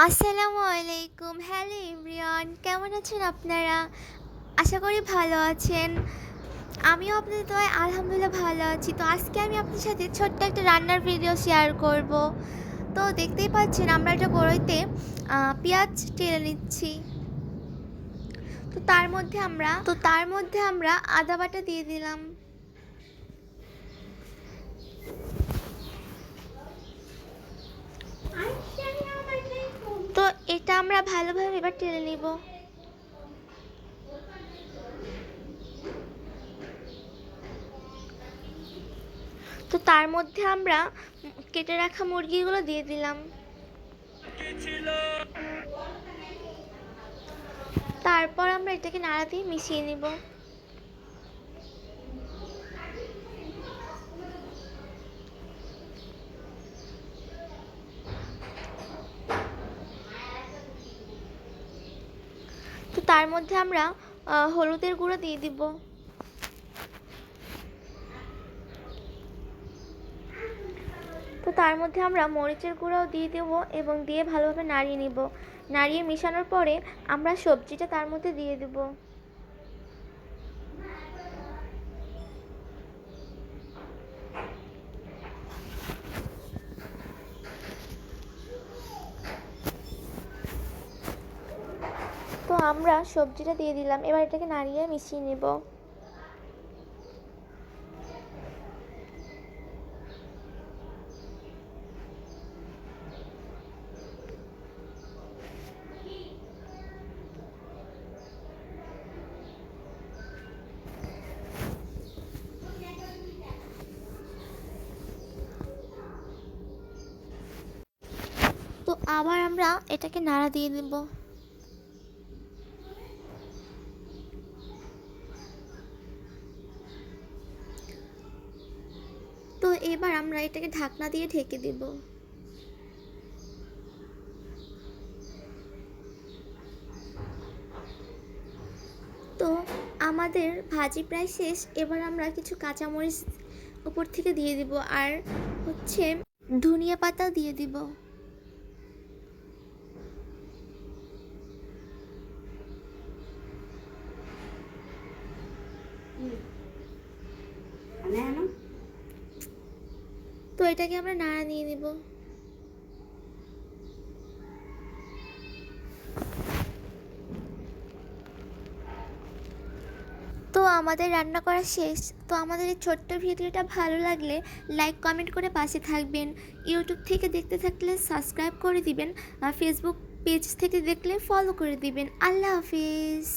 আসসালামু আলাইকুম। Hello everyone, কেমন আছেন আপনারা? আশা করি ভালো আছেন। আমিও আপনাদের দোয়ায় আলহামদুলিল্লাহ ভালো আছি। তো আজকে আমি আপনার সাথে ছোট্ট একটা রান্নার ভিডিও শেয়ার করব। তো দেখতেই পাচ্ছেন আমরা একটা কড়াইতে পেঁয়াজ টেলে নিচ্ছি। তো তার মধ্যে আমরা আদা বাটা দিয়ে দিলাম। তো এটা আমরা ভালোভাবে এবার টেলে নিব। তো তার মধ্যে আমরা কেটে রাখা মুরগিগুলো দিয়ে দিলাম। তারপর আমরা এটাকে নাড়া দিয়ে মিশিয়ে নিব। তো তার মধ্যে আমরা হলুদের গুঁড়ো দিয়ে দিব। তো তার মধ্যে আমরা মরিচের গুঁড়োও দিয়ে দেব এবং দিয়ে ভালোভাবে নাড়িয়ে নিব। নাড়িয়ে মিশানোর পরে আমরা সবজিটা তার মধ্যে দিয়ে দেব। তো আমরা সবজিটা দিয়ে দিলাম, এবার এটাকে নাড়িয়ে মিশিয়ে নেব। তো আবার আমরা এটাকে নাড়া দিয়ে দেব। তো এবার আমরা এটাকে ঢাকনা দিয়ে ঢেকে দেব। তো আমাদের ভাজি প্রায় শেষ, এবার আমরা কিছু কাঁচামরিচ উপর থেকে দিয়ে দিব আর হচ্ছে ধনিয়া পাতা দিয়ে দিব। তো এটাকে আমরা নাড়া দিয়ে নিব। তো আমাদের রান্না করা শেষ। তো আমাদের এই ছোট্ট ভিডিওটা ভালো লাগলে লাইক কমেন্ট করে পাশে থাকবেন। ইউটিউব থেকে দেখতে থাকলে সাবস্ক্রাইব করে দিবেন আর ফেসবুক পেজ থেকে দেখলে ফলো করে দিবেন। আল্লাহ হাফিজ।